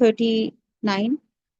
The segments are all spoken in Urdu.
39,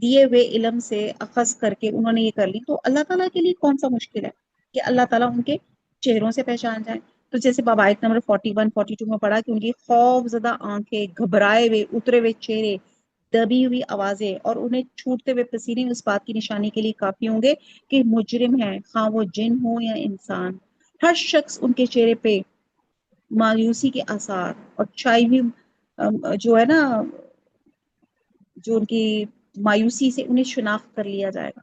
دیے ہوئے علم سے اخذ کر کے انہوں نے یہ کر لی، تو اللہ تعالیٰ کے لیے کون سا مشکل ہے کہ اللہ تعالیٰ ان کے چہروں سے پہچان جائے؟ تو جیسے باب آیت نمبر 41 42 میں پڑھا کہ ان کی خوف زدہ آنکھیں، گھبرائے ہوئے اترے ہوئے چہرے، دبی ہوئی آوازیں اور انہیں چھوٹتے ہوئے پسینے اس بات کی نشانی کے لیے کافی ہوں گے کہ مجرم ہے، خواہ وہ جن ہو یا انسان۔ ہر شخص ان کے چہرے پہ مایوسی کے آثار اور چھائی ہوئی جو ہے نا، جو ان کی مایوسی سے انہیں شناخت کر لیا جائے گا۔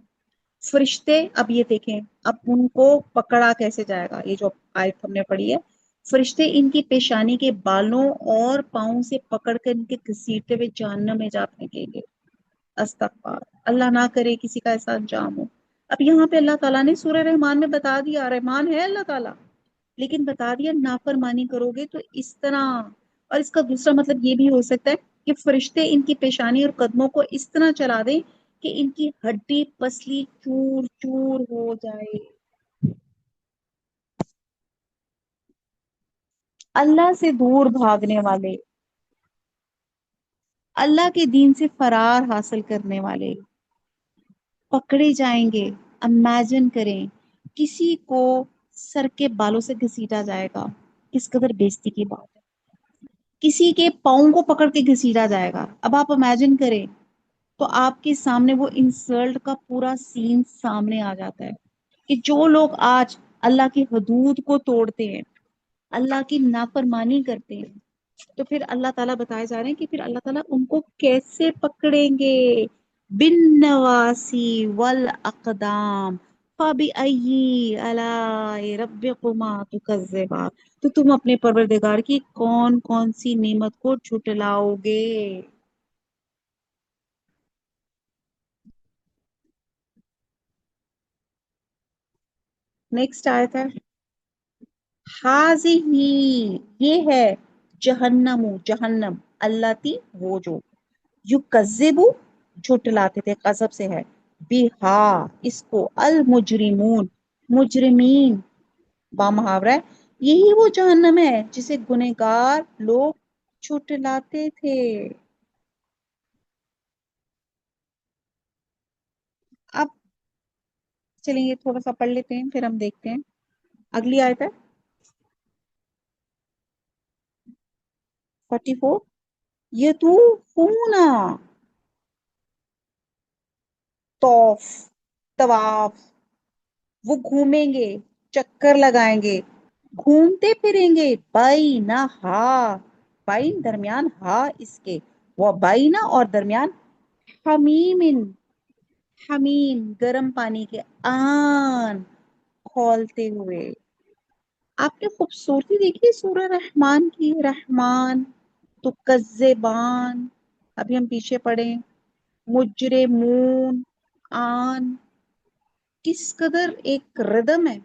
فرشتے، اب یہ دیکھیں اب ان کو پکڑا کیسے جائے گا، یہ جو آیت ہم نے پڑھی ہے، فرشتے ان کی پیشانی کے بالوں اور پاؤں سے پکڑ کر ان کے گھسیٹتے ہوئے جہنم میں جا پھینکیں گے۔ استغفار، اللہ نہ کرے کسی کا ایسا انجام ہو۔ اب یہاں پہ اللہ تعالیٰ نے سورہ رحمان میں بتا دیا، رحمان ہے اللہ تعالیٰ، لیکن بتا دیا نافرمانی کرو گے تو اس طرح۔ اور اس کا دوسرا مطلب یہ بھی ہو سکتا ہے کہ فرشتے ان کی پیشانی اور قدموں کو اس طرح چلا دیں کہ ان کی ہڈی پسلی چور چور ہو جائے۔ اللہ سے دور بھاگنے والے، اللہ کے دین سے فرار حاصل کرنے والے پکڑے جائیں گے۔ امیجن کریں کسی کو سر کے بالوں سے گھسیٹا جائے گا، کس قدر بےزتی کی بات ہے۔ کسی کے پاؤں کو پکڑ کے گھسیٹا جائے گا، اب آپ امیجن کریں تو آپ کے سامنے وہ انسلٹ کا پورا سین سامنے آ جاتا ہے کہ جو لوگ آج اللہ کی حدود کو توڑتے ہیں، اللہ کی نافرمانی کرتے ہیں، تو پھر اللہ تعالیٰ بتائے جا رہے ہیں کہ پھر اللہ تعالیٰ ان کو کیسے پکڑیں گے؟ بن نواسی والاقدام فبأي آلاء ربكما تكذبان، تو تم اپنے پروردگار کی کون کون سی نعمت کو جھٹلاؤ گے؟ نیکسٹ آیت ہے، حاضی، یہ ہے جہنم، جہنم اللہ تی وہ جو یکذبو جھٹلاتے تھے، غضب سے ہے، بہا اس کو، المجرمون مجرمین، با محاورہ ہے، یہی وہ جہنم ہے جسے گنہگار لوگ جھٹلاتے تھے۔ اب چلیں یہ تھوڑا سا پڑھ لیتے ہیں پھر ہم دیکھتے ہیں اگلی آیت ہے 44، یطوفون، طوف، طواف، وہ گھومیں گے، چکر لگائیں گے، گھومتے پھریں گے، بائنا ہا، بائن درمیان ہا اس کے، وہ بائنا اور درمیان حمیم، حمیم گرم پانی کے، آن کھولتے ہوئے۔ آپ نے خوبصورتی دیکھی سورہ رحمان کی، رحمان تو کذبان، ابھی ہم پیچھے پڑھیں، مجرمون، آن، کس قدر ایک ردم ہے،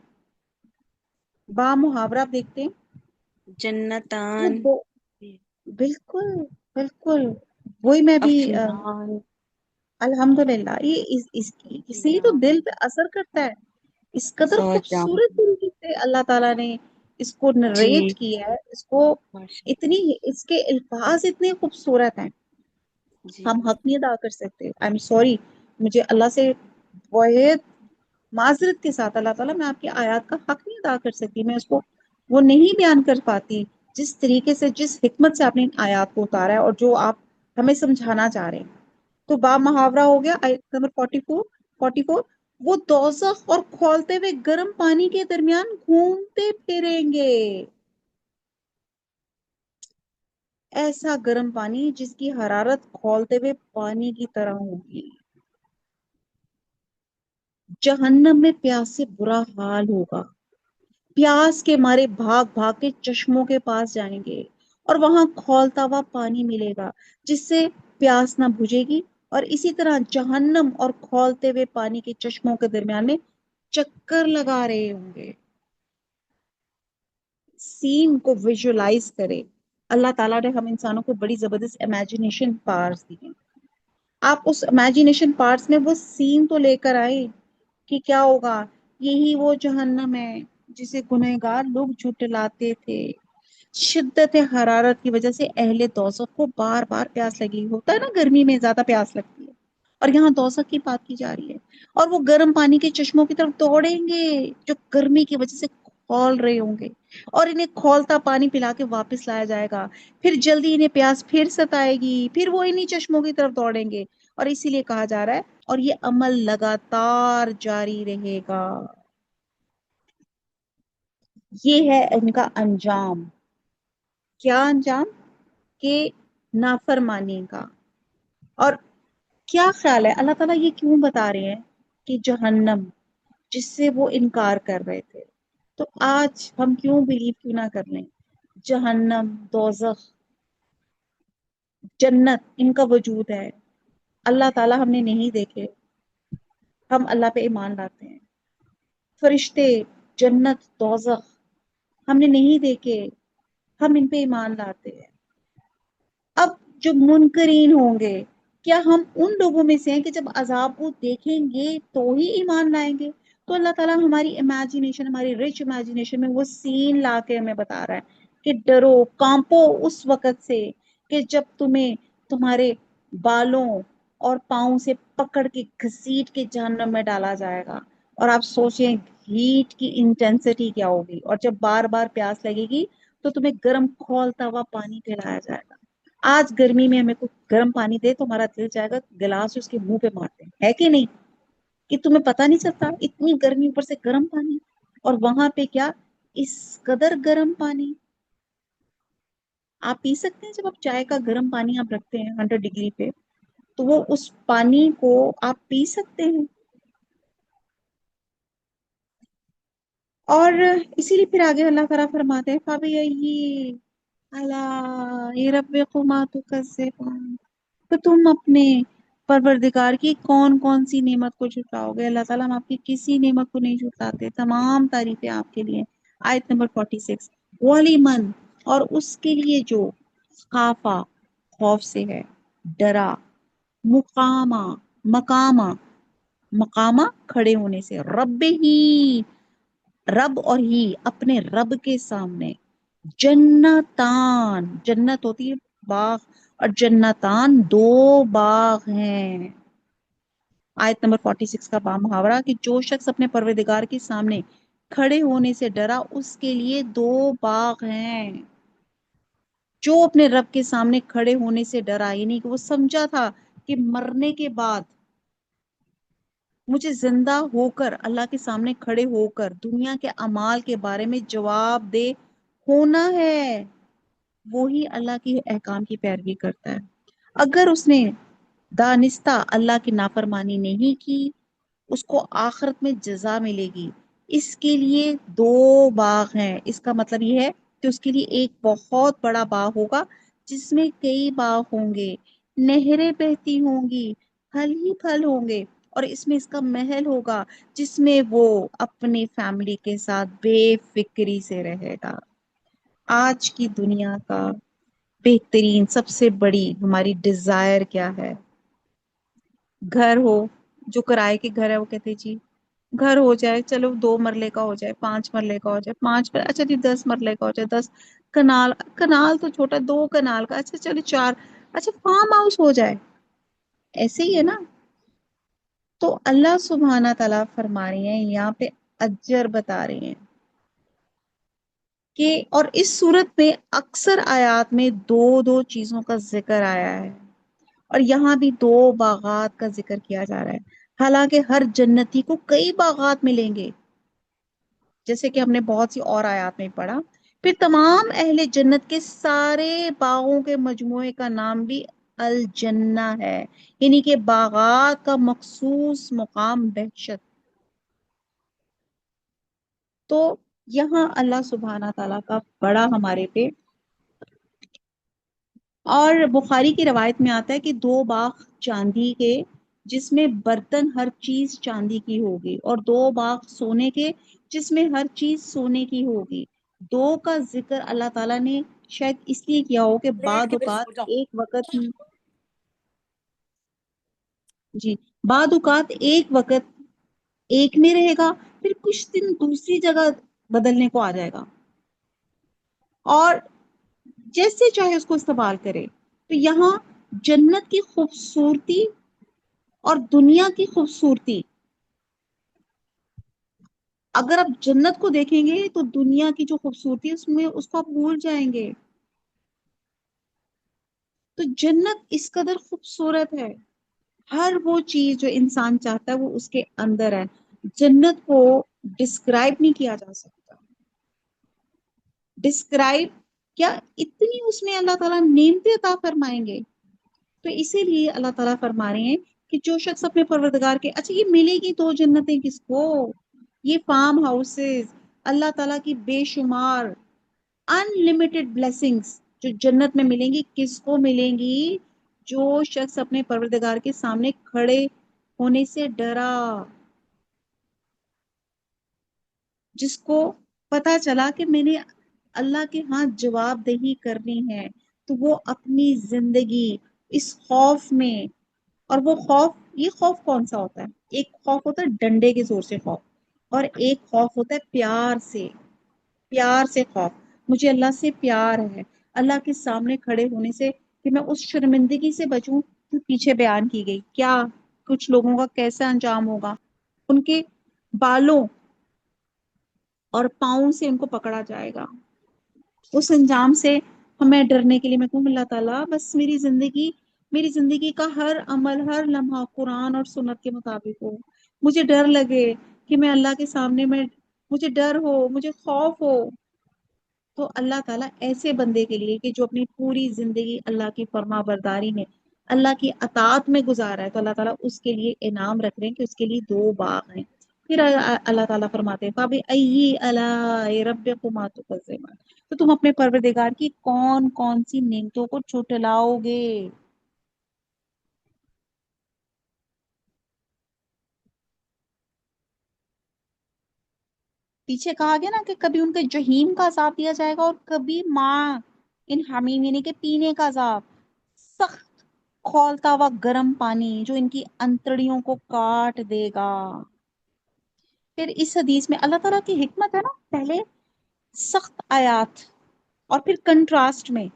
با محاورہ آپ دیکھتے ہیں وہ جنتان، بالکل بالکل وہی میں بھی افنان، الحمدللہ یہ اس لیے تو دل پہ اثر کرتا ہے، اس قدر زوجام، خوبصورت طریقے سے اللہ تعالیٰ نے اس کو جی، نریٹ کیا ہے، اس کو ماشاء اتنی، اس کے الفاظ اتنے خوبصورت ہیں، جی، ہم حق نہیں ادا کر سکتے۔ آئی ایم سوری، مجھے اللہ سے بہت معذرت کے ساتھ، اللہ تعالیٰ میں آپ کی آیات کا حق نہیں ادا کر سکتی، میں اس کو وہ نہیں بیان کر پاتی جس طریقے سے، جس حکمت سے آپ نے ان آیات کو اتارا ہے اور جو آپ ہمیں سمجھانا چاہ رہے ہیں۔ تو باب محاورہ ہو گیا آیت نمبر 44، وہ دوزخ اور کھولتے ہوئے گرم پانی کے درمیان گھومتے پھریں گے، ایسا گرم پانی جس کی حرارت کھولتے ہوئے پانی کی طرح ہوگی۔ جہنم میں پیاس سے برا حال ہوگا، پیاس کے مارے بھاگ بھاگ کے چشموں کے پاس جائیں گے اور وہاں کھولتا ہوا پانی ملے گا جس سے پیاس نہ بجھے گی، اور اسی طرح جہنم اور کھولتے ہوئے پانی کے چشموں کے درمیان میں چکر لگا رہے ہوں گے۔ سین کو ویژولائز کرے، اللہ تعالیٰ نے ہم انسانوں کو بڑی زبردست امیجنیشن پاورز دی ہیں، آپ اس امیجنیشن پارٹس میں وہ سین تو لے کر آئے کہ کیا ہوگا، یہی وہ جہنم ہے جسے گنہگار لوگ جھٹلاتے تھے۔ شدت حرارت کی وجہ سے اہل دوزخ کو بار بار پیاس لگی، ہوتا ہے نا گرمی میں زیادہ پیاس لگتی ہے، اور یہاں دوزخ کی بات کی جا رہی ہے، اور وہ گرم پانی کے چشموں کی طرف دوڑیں گے جو گرمی کی وجہ سے کھول رہے ہوں گے، اور انہیں کھولتا پانی پلا کے واپس لایا جائے گا، پھر جلدی انہیں پیاس پھر ستائے گی، پھر وہ انہیں چشموں کی طرف دوڑیں گے، اور اسی لیے کہا جا رہا ہے اور یہ عمل لگاتار جاری رہے گا۔ یہ ہے ان کا انجام۔ کیا انجام؟ کہ نافرمانی کا۔ اور کیا خیال ہے اللہ تعالیٰ یہ کیوں بتا رہے ہیں کہ جہنم جس سے وہ انکار کر رہے تھے، تو آج ہم کیوں بلیو کیوں نہ کر لیں؟ جہنم، دوزخ، جنت ان کا وجود ہے، اللہ تعالیٰ ہم نے نہیں دیکھے، ہم اللہ پہ ایمان لاتے ہیں۔ فرشتے، جنت، دوزخ ہم نے نہیں دیکھے، ہم ان پہ ایمان لاتے ہیں۔ اب جو منکرین ہوں گے، کیا ہم ان لوگوں میں سے ہیں کہ جب عذاب کو دیکھیں گے تو ہی ایمان لائیں گے؟ تو اللہ تعالیٰ ہماری امیجنیشن، ہماری رچ امیجنیشن میں وہ سین لا کے ہمیں بتا رہا ہے کہ ڈرو، کانپو اس وقت سے کہ جب تمہیں تمہارے بالوں اور پاؤں سے پکڑ کے گھسیٹ کے جہنم میں ڈالا جائے گا، اور آپ سوچیں ہیٹ کی انٹینسٹی کیا ہوگی، اور جب بار بار پیاس لگے گی تو تمہیں گرم کھولتا ہوا پانی پلایا جائے گا۔ آج گرمی میں ہمیں کوئی گرم پانی دے تو ہمارا دل جائے گا گلاس اس کے منہ پہ مارتے ہیں، ہے کہ نہیں؟ کہ تمہیں پتا نہیں چلتا اتنی گرمی اوپر سے گرم پانی، اور وہاں پہ کیا اس قدر گرم پانی آپ پی سکتے ہیں؟ جب آپ چائے کا گرم پانی آپ رکھتے ہیں 100 ڈگری پہ، تو وہ اس پانی کو آپ پی سکتے ہیں؟ اور اسی لیے پھر آگے اللہ تعالیٰ فرماتے ہیں فَبِأَيِّ آلَاءِ رَبِّكُمَا تُكَذِّبَانِ، تو تم اپنے پروردگار کی کون کون سی نعمت کو جھٹلاؤ گے؟ اللہ تعالیٰ ہم آپ کی کسی نعمت کو نہیں جھٹلاتے، تمام تعریفیں آپ کے لیے۔ آیت نمبر 46، وَلِمَن، اور اس کے لیے جو خافا، خوف سے ہے، ڈرا، مقامہ، مقامہ، مقامہ کھڑے ہونے سے، رب ہی، رب اور ہی اپنے رب کے سامنے، جنتان، جنت ہوتی ہے باغ، اور جنتان دو باغ ہیں۔ آیت نمبر 46 کا با محاورہ کہ جو شخص اپنے پروردگار کے سامنے کھڑے ہونے سے ڈرا اس کے لیے دو باغ ہیں۔ جو اپنے رب کے سامنے کھڑے ہونے سے ڈرا، یعنی کہ وہ سمجھا تھا کہ مرنے کے بعد مجھے زندہ ہو کر اللہ کے سامنے کھڑے ہو کر دنیا کے اعمال کے بارے میں جواب دہ ہونا ہے، وہی اللہ کی احکام کی پیروی کرتا ہے۔ اگر اس نے دانستہ اللہ کی نافرمانی نہیں کی، اس کو آخرت میں جزا ملے گی۔ اس کے لیے دو باغ ہیں، اس کا مطلب یہ ہے کہ اس کے لیے ایک بہت بڑا باغ ہوگا جس میں کئی باغ ہوں گے، نہریں بہتی ہوں گی، پھل ہی پھل ہوں گے، اور اس میں اس کا محل ہوگا جس میں وہ اپنی فیملی کے ساتھ بے فکری سے رہے گا۔ آج کی دنیا کا بہترین سب سے بڑی ہماری ڈیزائر کیا ہے؟ گھر ہو، جو کرائے کے گھر ہے وہ کہتے جی گھر ہو جائے، چلو 2 مرلے کا ہو جائے، 5 مرلے کا ہو جائے، 5 مرلے، اچھا جی 10 مرلے کا ہو جائے، 10 کنال، کنال تو چھوٹا، 2 کنال کا، اچھا چلو 4، اچھا فارم ہاؤس ہو جائے، ایسے ہی ہے نا؟ تو اللہ سبحانہ تعالیٰ فرما رہے ہیں یہاں پہ، اجر بتا رہے ہیں کہ، اور اس صورت میں اکثر آیات میں دو دو چیزوں کا ذکر آیا ہے، اور یہاں بھی دو باغات کا ذکر کیا جا رہا ہے، حالانکہ ہر جنتی کو کئی باغات ملیں گے، جیسے کہ ہم نے بہت سی اور آیات میں پڑھا۔ پھر تمام اہل جنت کے سارے باغوں کے مجموعے کا نام بھی الجنہ ہے، یعنی کہ باغات کا مخصوص مقام بہشت۔ تو یہاں اللہ سبحانہ تعالیٰ کا بڑا ہمارے پہ، اور بخاری کی روایت میں آتا ہے کہ دو باغ چاندی کے جس میں برتن ہر چیز چاندی کی ہوگی، اور دو باغ سونے کے جس میں ہر چیز سونے کی ہوگی۔ دو کا ذکر اللہ تعالیٰ نے شاید اس لیے کیا ہو کہ بعد اوقات ایک وقت، جی، بعد اوقات ایک وقت ایک میں رہے گا، پھر کچھ دن دوسری جگہ بدلنے کو آ جائے گا، اور جیسے چاہے اس کو استعمال کرے۔ تو یہاں جنت کی خوبصورتی اور دنیا کی خوبصورتی، اگر آپ جنت کو دیکھیں گے تو دنیا کی جو خوبصورتی ہے اس میں اس کو آپ بھول جائیں گے. تو جنت اس قدر خوبصورت ہے، ہر وہ چیز جو انسان چاہتا ہے وہ اس کے اندر ہے. جنت کو ڈسکرائب نہیں کیا جا سکتا. ڈسکرائب کیا، اتنی اس میں اللہ تعالیٰ نعمتیں عطا فرمائیں گے. تو اسی لیے اللہ تعالیٰ فرما رہے ہیں کہ جو شخص اپنے پروردگار کے، اچھا یہ ملے گی تو جنتیں کس کو، یہ فارم ہاؤسز، اللہ تعالیٰ کی بے شمار انلمیٹڈ بلیسنگز جو جنت میں ملیں گی، کس کو ملیں گی؟ جو شخص اپنے پروردگار کے سامنے کھڑے ہونے سے ڈرا، جس کو پتا چلا کہ میں نے اللہ کے ہاں جواب دہی کرنی ہے، تو وہ اپنی زندگی اس خوف میں، اور وہ خوف، یہ خوف کون سا ہوتا ہے؟ ایک خوف ہوتا ہے ڈنڈے کے زور سے خوف، اور ایک خوف ہوتا ہے پیار سے، پیار سے خوف. مجھے اللہ سے پیار ہے، اللہ کے سامنے کھڑے ہونے سے کہ میں اس شرمندگی سے بچوں جو پیچھے بیان کی گئی. کیا کچھ لوگوں کا کیسا انجام ہوگا، ان کے بالوں اور پاؤں سے ان کو پکڑا جائے گا. اس انجام سے ہمیں ڈرنے کے لیے میں کہوں اللہ تعالیٰ بس میری زندگی کا ہر عمل، ہر لمحہ قرآن اور سنت کے مطابق ہو. مجھے ڈر لگے کہ میں اللہ کے سامنے، مجھے ڈر ہو، مجھے خوف ہو. تو اللہ تعالیٰ ایسے بندے کے لیے کہ جو اپنی پوری زندگی اللہ کی فرما برداری میں، اللہ کی اطاعت میں گزارا ہے، تو اللہ تعالیٰ اس کے لیے انعام رکھ رہے ہیں کہ اس کے لیے 2 باغ ہیں. پھر اللہ تعالیٰ فرماتے ہیں فَبِأَيِّ آلَاءِ رَبِّكُمَا تُكَذِّبَانِ، تو تم اپنے پروردگار کی کون کون سی نعمتوں کو جھٹلاؤ گے. پیچھے کہا گیا نا کہ کبھی ان کے جہیم کا عذاب دیا جائے گا، اور کبھی ماں ان حمیم یعنی کہ پینے کا عذاب، سخت کھولتا ہوا گرم پانی جو ان کی انتڑیوں کو کاٹ دے گا. پھر اس حدیث میں اللہ تعالیٰ کی حکمت ہے نا، پہلے سخت آیات اور پھر کنٹراسٹ میں،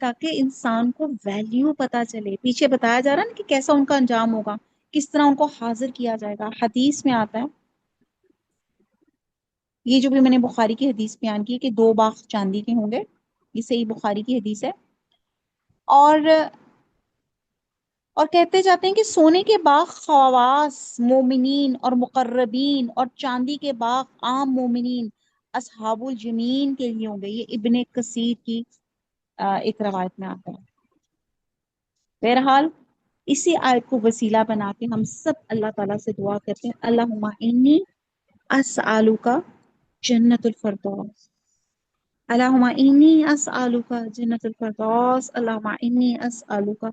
تاکہ انسان کو ویلیو پتا چلے. پیچھے بتایا جا رہا ہے نا کہ کیسا ان کا انجام ہوگا، کس طرح ان کو حاضر کیا جائے گا. حدیث میں آتا ہے، یہ جو بھی میں نے بخاری کی حدیث بیان کی کہ 2 باغ چاندی کے ہوں گے، یہ صحیح بخاری کی حدیث ہے. اور کہتے جاتے ہیں کہ سونے کے باغ خواص مومنین اور مقربین، اور چاندی کے باغ عام مومنین اصحاب الجمین کے لیے ہوں گے. یہ ابن کثیر کی ایک روایت میں آتا ہے. بہرحال اسی آیت کو وسیلہ بنا کے ہم سب اللہ تعالیٰ سے دعا کرتے ہیں اللہم انی اسألوک جنت الفردوس، اللہم انی اسألوک جنت الفردوس، اللہم انی اسألوک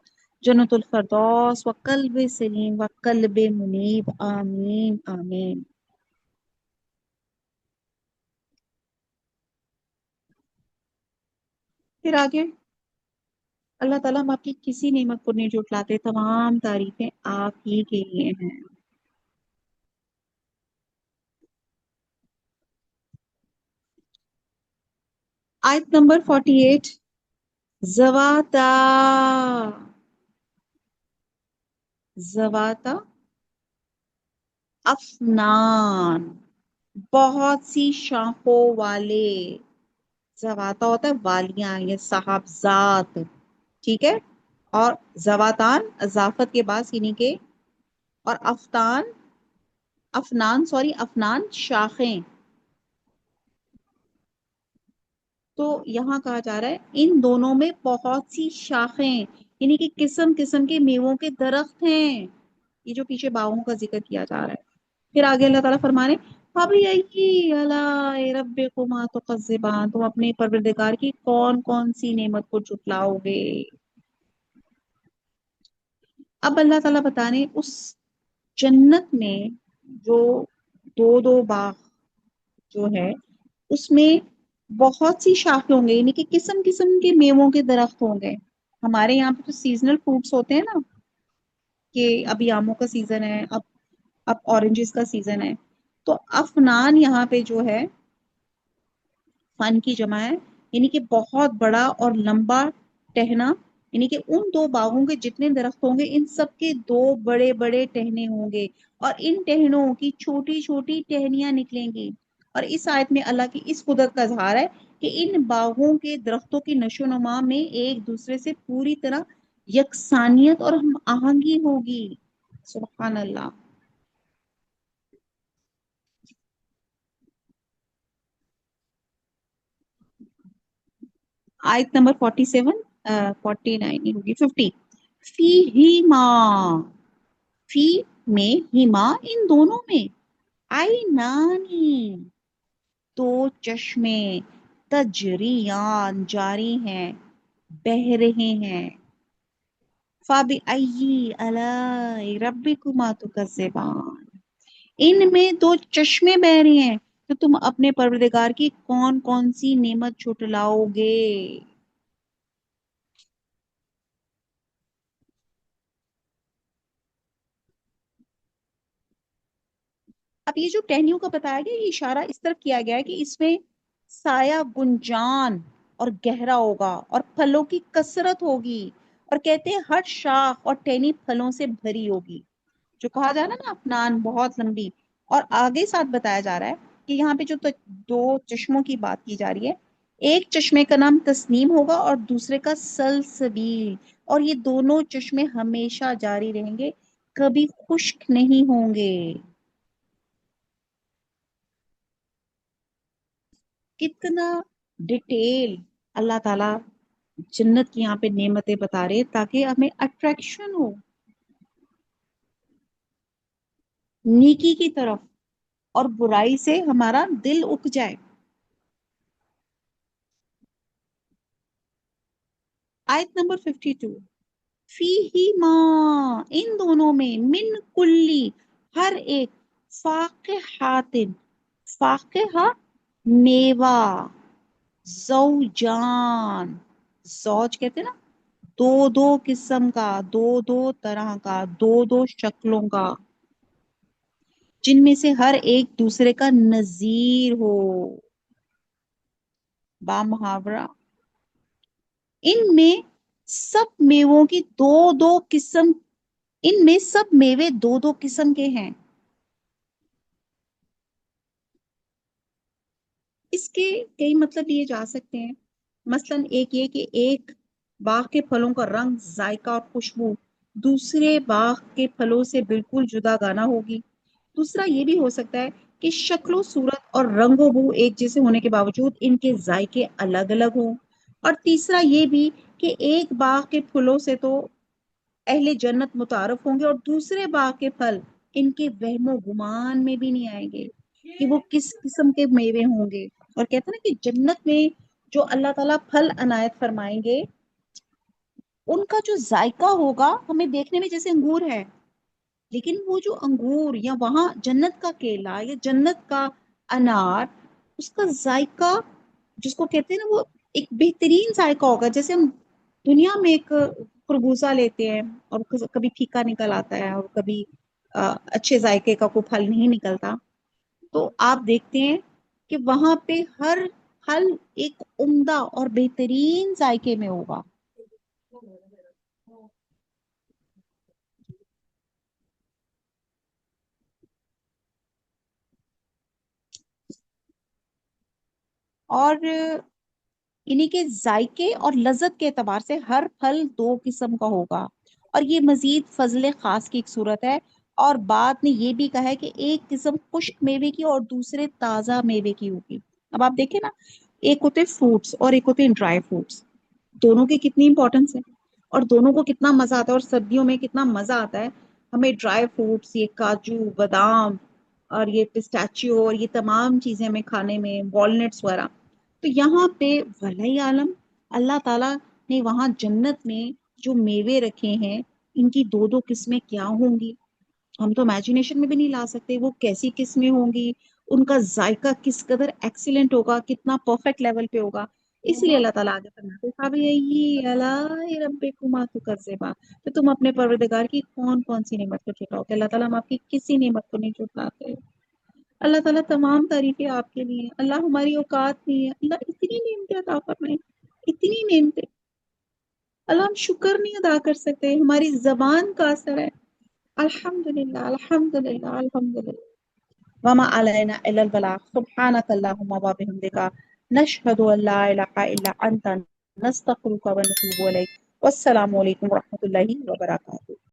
جنت الفردوس و قلب سلیم و قلب منیب. آمین آمین. پھر آگے اللہ تعالیٰ ہم آپ کی کسی نعمت کو نہیں جھٹلاتے، تمام تعریفیں آپ ہی کے لیے ہیں. آیت نمبر 48، زواتا، زواتا افنان، بہت سی شاخوں والے. زواتا ہوتا ہے والیاں یا صاحبزاد، ٹھیک ہے. اور زواتان اضافت کے بعد یعنی کہ، اور افنان شاخیں. تو یہاں کہا جا رہا ہے ان دونوں میں بہت سی شاخیں، یعنی کہ قسم قسم کے میووں کے درخت ہیں. یہ جو پیچھے باغوں کا ذکر کیا جا رہا ہے. پھر آگے اللہ تعالیٰ فرمانے فَبِأَيِّ آلَاءِ رَبِّكُمَا تُكَذِّبَانِ، تم اپنے پروردگار کی کون کون سی نعمت کو جھٹلاؤ گے. اب اللہ تعالیٰ بتانے اس جنت میں جو 2 باغ جو ہے اس میں بہت سی شاخیں ہوں گے، یعنی کہ قسم قسم کے میووں کے درخت ہوں گے. ہمارے یہاں پہ تو سیزنل فروٹس ہوتے ہیں نا، کہ ابھی آموں کا سیزن ہے، اب اورنجز کا سیزن ہے. تو افنان یہاں پہ جو ہے فن کی جمع ہے، یعنی کہ بہت بڑا اور لمبا ٹہنا یعنی کہ ان دو باغوں کے جتنے درخت ہوں گے ان سب کے دو بڑے بڑے ٹہنے ہوں گے، اور ان ٹہنوں کی چھوٹی چھوٹی ٹہنیاں نکلیں گی۔ اور اس آیت میں اللہ کی اس قدرت کا اظہار ہے کہ ان باغوں کے درختوں کی نشو و نما میں ایک دوسرے سے پوری طرح یکسانیت اور ہم آہنگی ہوگی۔ سبحان اللہ۔ آیت نمبر 47، 49 نہیں ہوگی، 50۔ فی ہی ماں، فی میں، ہی ماں ان دونوں میں، عینانی دو چشمے، تجریان جاری ہیں، بہہ رہے ہیں، فَبِأَيِّ آلَاءِ رَبِّكُمَا تُكَذِّبَانِ ان میں دو چشمے بہ رہے ہیں، تو تم اپنے پروردگار کی کون کون سی نعمت جھٹلاؤ گے؟ اب یہ جو ٹہنیوں کا بتایا گیا یہ اشارہ اس طرف کیا گیا ہے کہ اس میں سایہ گنجان اور گہرا ہوگا اور پھلوں کی کثرت ہوگی، اور کہتے ہیں ہر شاخ اور ٹہنی پھلوں سے بھری ہوگی، جو کہا جا رہا ہے نا افنان بہت لمبی۔ اور آگے ساتھ بتایا جا رہا ہے کہ یہاں پہ جو دو چشموں کی بات کی جا رہی ہے، ایک چشمے کا نام تسنیم ہوگا اور دوسرے کا سلسبیل، اور یہ دونوں چشمے ہمیشہ جاری رہیں گے، کبھی خشک نہیں ہوں گے۔ کتنا ڈیٹیل اللہ تعالی جنت کی یہاں پہ نعمتیں بتا رہے تاکہ ہمیں اٹریکشن ہو نیکی کی طرف، اور برائی سے ہمارا دل اک جائے۔ آیت نمبر 52، فی ہی ماں ان دونوں میں، من کلی ہر ایک، فاقہات فاقہ میوہ، زوجان زوج کہتے ہیں نا، دو دو قسم کا، دو دو طرح کا، دو دو شکلوں کا، جن میں سے ہر ایک دوسرے کا نظیر ہو، با محاورہ۔ ان میں سب میووں کی دو دو قسم، ان میں سب میوے دو دو قسم کے ہیں۔ اس کے کئی مطلب لیے جا سکتے ہیں، مثلا ایک یہ کہ ایک باغ کے پھلوں کا رنگ، ذائقہ اور خوشبو دوسرے باغ کے پھلوں سے بالکل جدا گانا ہوگی۔ دوسرا یہ بھی ہو سکتا ہے کہ شکل و صورت اور رنگ و بو ایک جیسے ہونے کے باوجود ان کے ذائقے الگ الگ ہوں۔ اور تیسرا یہ بھی کہ ایک باغ کے پھلوں سے تو اہل جنت متعارف ہوں گے، اور دوسرے باغ کے پھل ان کے وہم و گمان میں بھی نہیں آئیں گے کہ وہ کس قسم کے میوے ہوں گے۔ اور کہتے ہیں نا کہ جنت میں جو اللہ تعالیٰ پھل عنایت فرمائیں گے ان کا جو ذائقہ ہوگا ہمیں دیکھنے میں جیسے انگور ہے، لیکن وہ جو انگور یا وہاں جنت کا کیلا یا جنت کا انار، اس کا ذائقہ جس کو کہتے ہیں نا وہ ایک بہترین ذائقہ ہوگا، جیسے ہم دنیا میں ایک خربوزہ لیتے ہیں اور کبھی پھیکا نکل آتا ہے اور کبھی اچھے ذائقے کا کوئی پھل نہیں نکلتا، تو آپ دیکھتے ہیں کہ وہاں پہ ہر پھل ایک عمدہ اور بہترین ذائقے میں ہوگا۔ اور انہی کے ذائقے اور لذت کے اعتبار سے ہر پھل دو قسم کا ہوگا، اور یہ مزید فضل خاص کی ایک صورت ہے۔ اور بعد نے یہ بھی کہا ہے کہ ایک قسم خشک میوے کی اور دوسرے تازہ میوے کی ہوگی۔ اب آپ دیکھیں نا، ایک ہوتے فروٹس اور ایک ہوتے ڈرائی فروٹس، دونوں کی کتنی امپورٹنس ہے اور دونوں کو کتنا مزہ آتا ہے، اور سردیوں میں کتنا مزہ آتا ہے ہمیں ڈرائی فروٹس، یہ کاجو بادام اور یہ پسٹیچیو اور یہ تمام چیزیں ہمیں کھانے میں، والنٹس وغیرہ۔ تو یہاں پہ ولی عالم اللہ تعالیٰ نے وہاں جنت میں جو میوے رکھے ہیں ان کی دو دو قسمیں کیا ہوں گی، ہم تو امیجنیشن میں بھی نہیں لا سکتے وہ کیسی قسمیں ہوں گی، ان کا ذائقہ کس قدر ایکسیلنٹ ہوگا، کتنا پرفیکٹ لیول پہ ہوگا۔ اس لیے اللہ تعالیٰ آگے فرماتے ہیں فَبِأَيِّ آلَاءِ رَبِّكُمَا تُكَذِّبَانِ، تو تم اپنے پروردگار کی کون کون سی نعمت کو چھٹاؤ کہ اللہ تعالیٰ ہم آپ کی کسی نعمت کو نہیں چھٹلاتے۔ اللہ تعالیٰ تمام تعریفیں آپ کے لیے، اللہ ہماری اوقات نہیں ہے، اللہ اتنی نعمتیں عطا فرمائیں، اتنی نعمتیں۔ اللہ ہم شکر نہیں ادا کر سکتے، ہماری زبان کا اثر ہے. الحمدللہ الحمدللہ الحمدللہ. وما علینا الا البلاغ. سبحانک اللہم وبحمدک نشہد ان لا الہ الا انت نستغفرک ونتوب الیک. والسلام علیکم ورحمۃ اللہ وبرکاتہ.